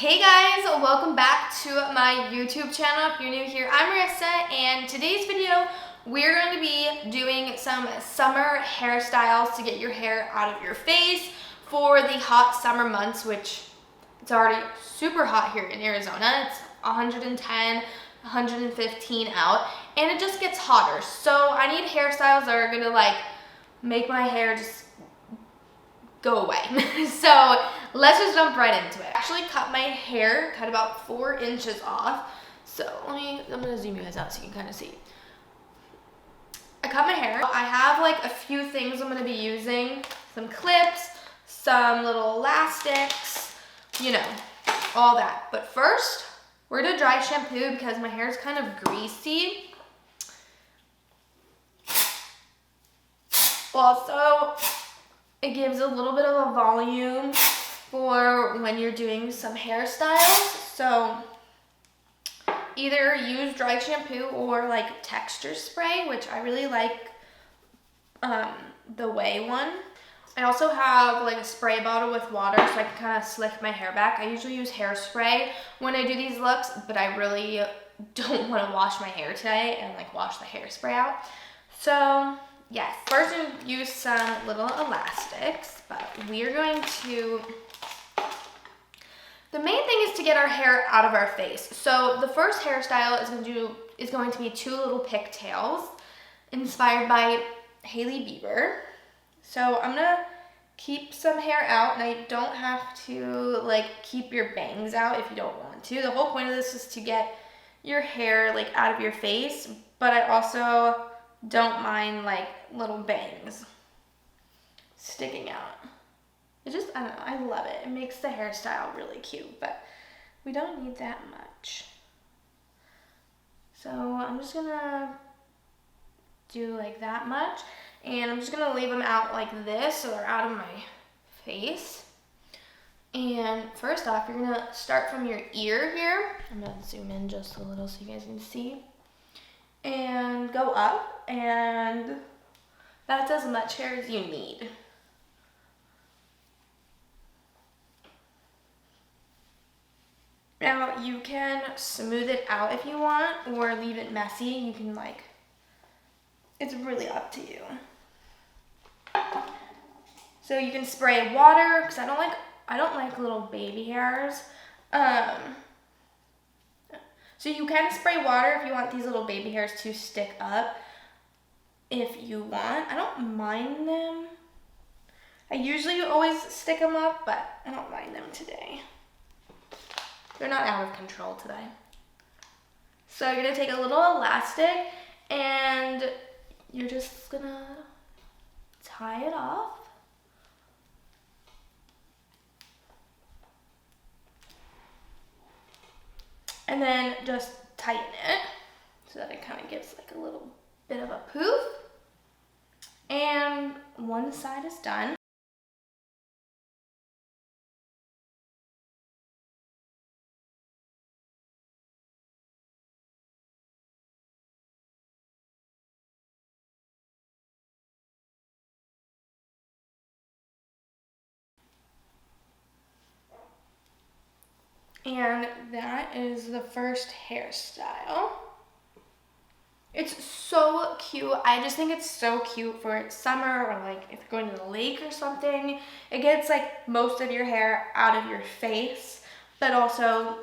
Hey guys, welcome back to my YouTube channel. If you're new here, I'm Marissa, and today's video we're going to be doing some summer hairstyles to get your hair out of your face for the hot summer months, which it's already super hot here in Arizona. It's 110, 115 out, and it just gets hotter. So I need hairstyles that are gonna like make my hair just go away. So let's just jump right into it. I actually cut my hair, cut about 4 inches off. So I'm gonna zoom you guys out so you can kind of see. I cut my hair. I have like a few things I'm gonna be using. Some clips, some little elastics, you know, all that. But first, we're gonna dry shampoo because my hair is kind of greasy. Also, it gives a little bit of a volume for when you're doing some hairstyles. So either use dry shampoo or like texture spray, which I really like the Way one. I also have like a spray bottle with water so I can kind of slick my hair back. I usually use hairspray when I do these looks, but I really don't want to wash my hair today and like wash the hairspray out. So yes, first I'm gonna use some little elastics, but we're going to, the main thing is to get our hair out of our face. So the first hairstyle is going to be 2 little pigtails inspired by Hailey Bieber. So I'm gonna keep some hair out, and I don't have to like keep your bangs out if you don't want to. The whole point of this is to get your hair like out of your face, but I also don't mind like little bangs sticking out. It just, I don't know, I love it. It makes the hairstyle really cute, but we don't need that much. So I'm just gonna do like that much, and I'm just gonna leave them out like this so they're out of my face. And first off, you're gonna start from your ear here. I'm gonna zoom in just a little so you guys can see. And go up, and that's as much hair as you need. Now you can smooth it out if you want or leave it messy. You can like, it's really up to you. So you can spray water because I don't like little baby hairs. So you can spray water if you want these little baby hairs to stick up. If you want, I don't mind them. I usually always stick them up, but I don't mind them today. They're not out of control today. So you're gonna take a little elastic and you're just gonna tie it off. And then just tighten it so that it kind of gives like a little bit of a poof. And one side is done. And that is the first hairstyle. It's so cute. I just think it's so cute for summer, or like if you're going to the lake or something. It gets like most of your hair out of your face, but also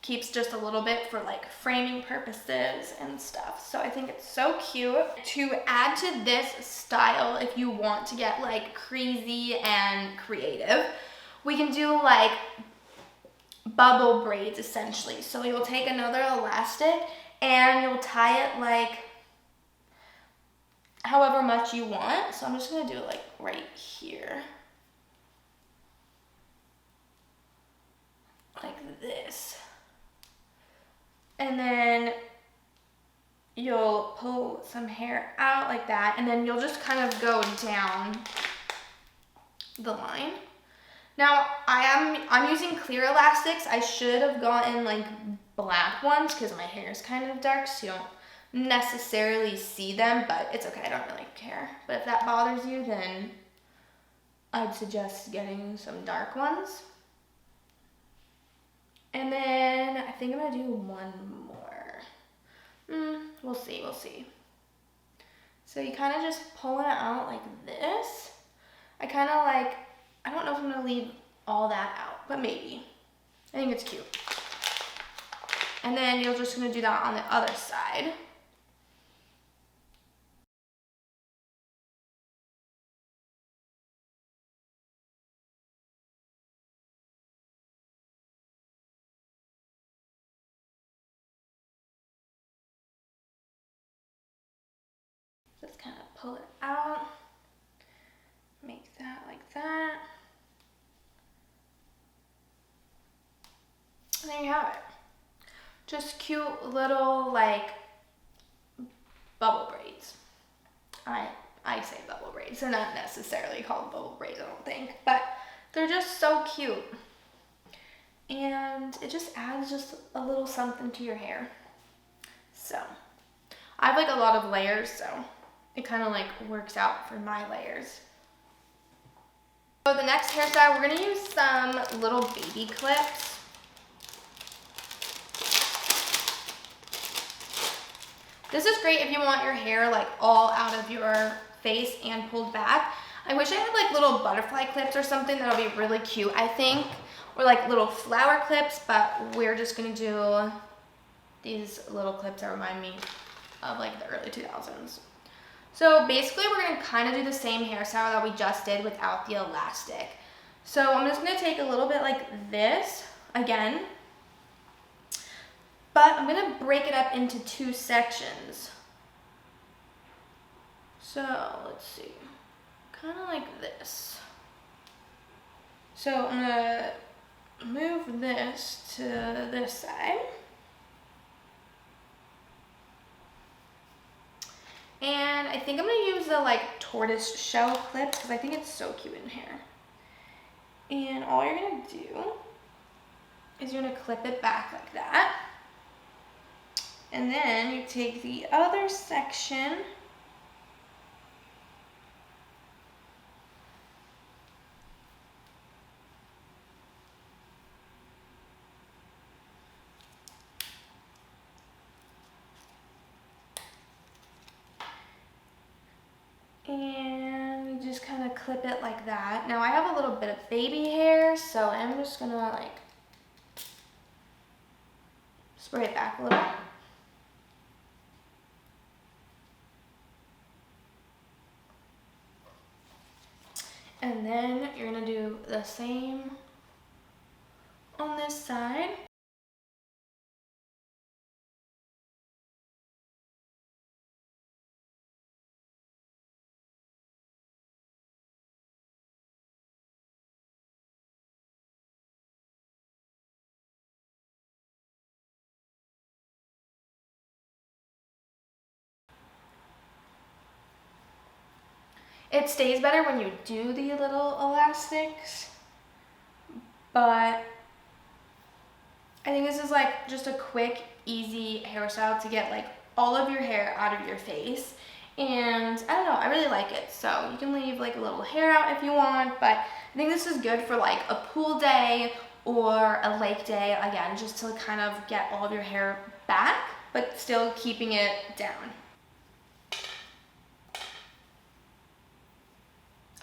keeps just a little bit for like framing purposes and stuff. So I think it's so cute. To add to this style, if you want to get like crazy and creative, we can do like bubble braids essentially. So you'll take another elastic and you'll tie it like however much you want. So I'm just gonna do it like right here. Like this. And then you'll pull some hair out like that, and then you'll just kind of go down the line. Now I'm using clear elastics. I should have gotten like black ones because my hair is kind of dark, so you don't necessarily see them, but it's okay, I don't really care. But if that bothers you, then I'd suggest getting some dark ones. And then I think I'm gonna do one more. We'll see, we'll see. So you kind of just pull it out like this. I kind of like, I don't know if I'm gonna leave all that out, but maybe. I think it's cute. And then you're just gonna do that on the other side. Just kind of pull it out. Make that like that. And there you have it. Just cute little like bubble braids. I say bubble braids. They're not necessarily called bubble braids, I don't think, but they're just so cute. And it just adds just a little something to your hair. So I have like a lot of layers, so it kind of like works out for my layers. So the next hairstyle, we're gonna use some little baby clips. This is great if you want your hair like all out of your face and pulled back. I wish I had like little butterfly clips or something that'll be really cute, I think. Or like little flower clips, but we're just gonna do these little clips that remind me of like the early 2000s. So basically we're gonna kind of do the same hairstyle that we just did without the elastic. So I'm just gonna take a little bit like this again, but I'm gonna break it up into two sections. So let's see, kind of like this. So I'm gonna move this to this side. And I think I'm gonna use the like tortoise shell clip because I think it's so cute in here. And all you're gonna do is you're gonna clip it back like that. And then you take the other section and you just kind of clip it like that. Now I have a little bit of baby hair, so I'm just gonna like spray it back a little. And then you're gonna do the same on this side. It stays better when you do the little elastics, but I think this is like just a quick, easy hairstyle to get like all of your hair out of your face. And I don't know, I really like it. So you can leave like a little hair out if you want, but I think this is good for like a pool day or a lake day, again, just to kind of get all of your hair back, but still keeping it down.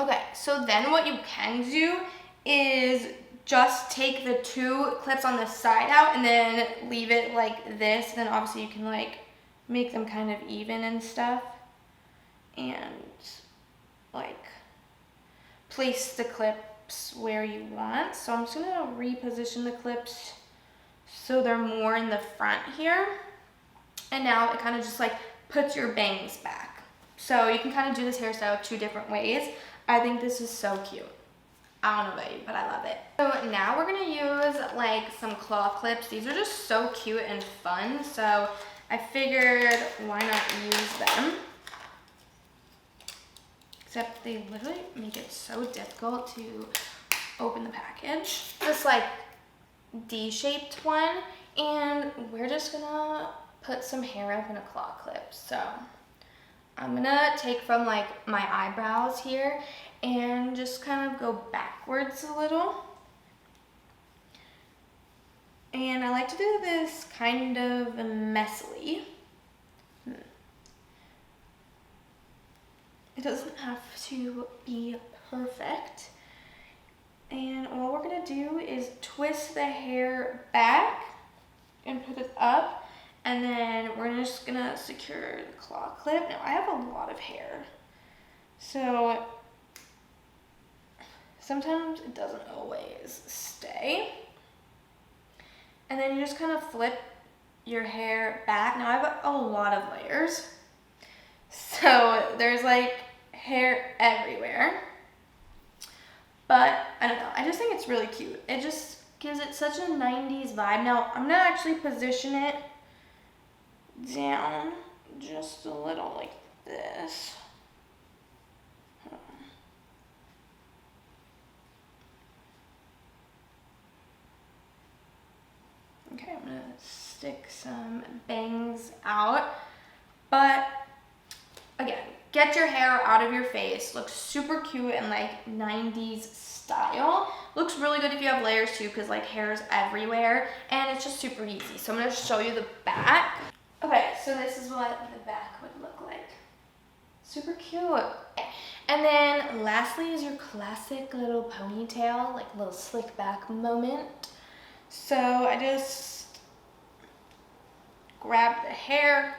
Okay, so then what you can do is just take the two clips on the side out and then leave it like this. Then obviously you can like make them kind of even and stuff. And like place the clips where you want. So I'm just gonna reposition the clips so they're more in the front here. And now it kind of just like puts your bangs back. So you can kind of do this hairstyle two different ways. I think this is so cute. I don't know about you, but I love it. So now we're gonna use like some claw clips. These are just so cute and fun. So I figured why not use them? Except they literally make it so difficult to open the package. This like D-shaped one, and we're just gonna put some hair up in a claw clip. So I'm gonna take from like my eyebrows here and just kind of go backwards a little. And I like to do this kind of messily. It doesn't have to be perfect. And all we're gonna do is twist the hair back and put it up. And then we're just gonna secure the claw clip. Now I have a lot of hair, so sometimes it doesn't always stay. And then you just kind of flip your hair back. Now I have a lot of layers, so there's like hair everywhere. But I don't know, I just think it's really cute. It just gives it such a 90s vibe. Now I'm gonna actually position it down just a little like this. Okay, I'm gonna stick some bangs out, but again, get your hair out of your face. Looks super cute and like 90s style. Looks really good if you have layers too, because like hair is everywhere and it's just super easy. So I'm gonna show you the back. Okay, so this is what the back would look like. Super cute. And then lastly is your classic little ponytail, like little slick back moment. So I just grab the hair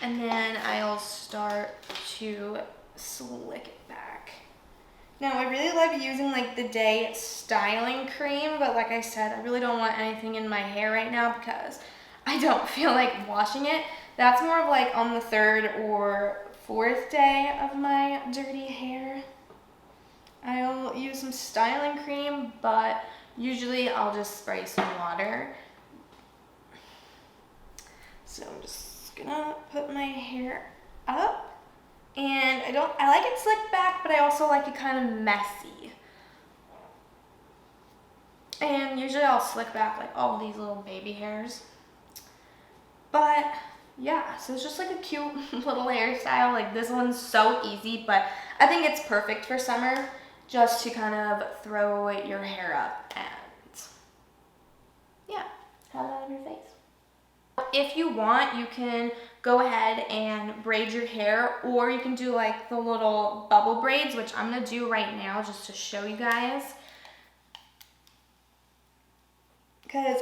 and then I'll start to slick it back. Now I really love using like the day styling cream, but like I said, I really don't want anything in my hair right now because I don't feel like washing it. That's more of like on the 3rd or 4th day of my dirty hair. I'll use some styling cream, but usually I'll just spray some water. So I'm just gonna put my hair up, and I like it slicked back, but I also like it kind of messy. And usually I'll slick back like all these little baby hairs. But yeah, so it's just like a cute little hairstyle. Like this one's so easy, but I think it's perfect for summer just to kind of throw your hair up and yeah, have it out of your face. If you want, you can go ahead and braid your hair, or you can do like the little bubble braids, which I'm gonna do right now just to show you guys. Because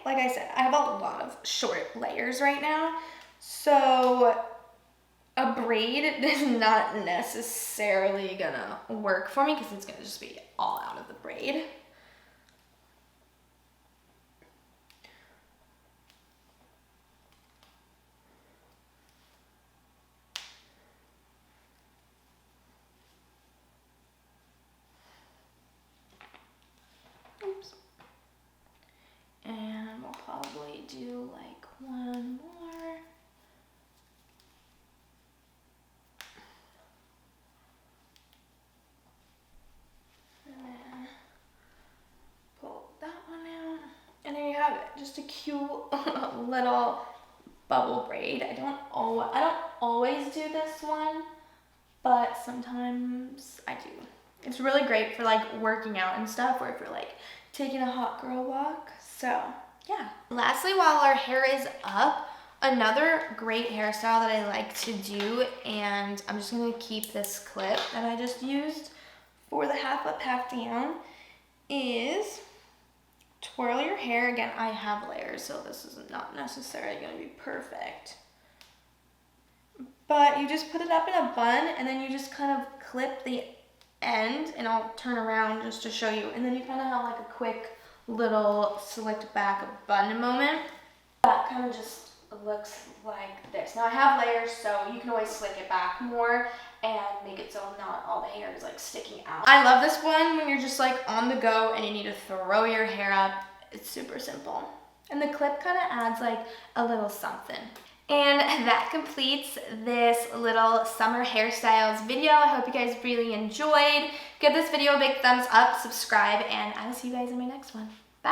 like I said, I have a lot of short layers right now. So a braid is not necessarily gonna work for me because it's gonna just be all out of the braid. Oops. And we'll probably do like one more. And then pull that one out. And there you have it. Just a cute little bubble braid. I don't always do this one, but sometimes I do. It's really great for like working out and stuff, or if you're like taking a hot girl walk. So yeah. Lastly, while our hair is up, another great hairstyle that I like to do, and I'm just gonna keep this clip that I just used for the half up, half down, is twirl your hair. Again, I have layers, so this is not necessarily gonna be perfect. But you just put it up in a bun, and then you just kind of clip the end, and I'll turn around just to show you, and then you kind of have like a quick little slicked back bun moment. That kind of just looks like this. Now I have layers, so you can always slick it back more and make it so not all the hair is like sticking out. I love this one when you're just like on the go and you need to throw your hair up. It's super simple. And the clip kind of adds like a little something. And that completes this little summer hairstyles video. I hope you guys really enjoyed. Give this video a big thumbs up, subscribe, and I will see you guys in my next one.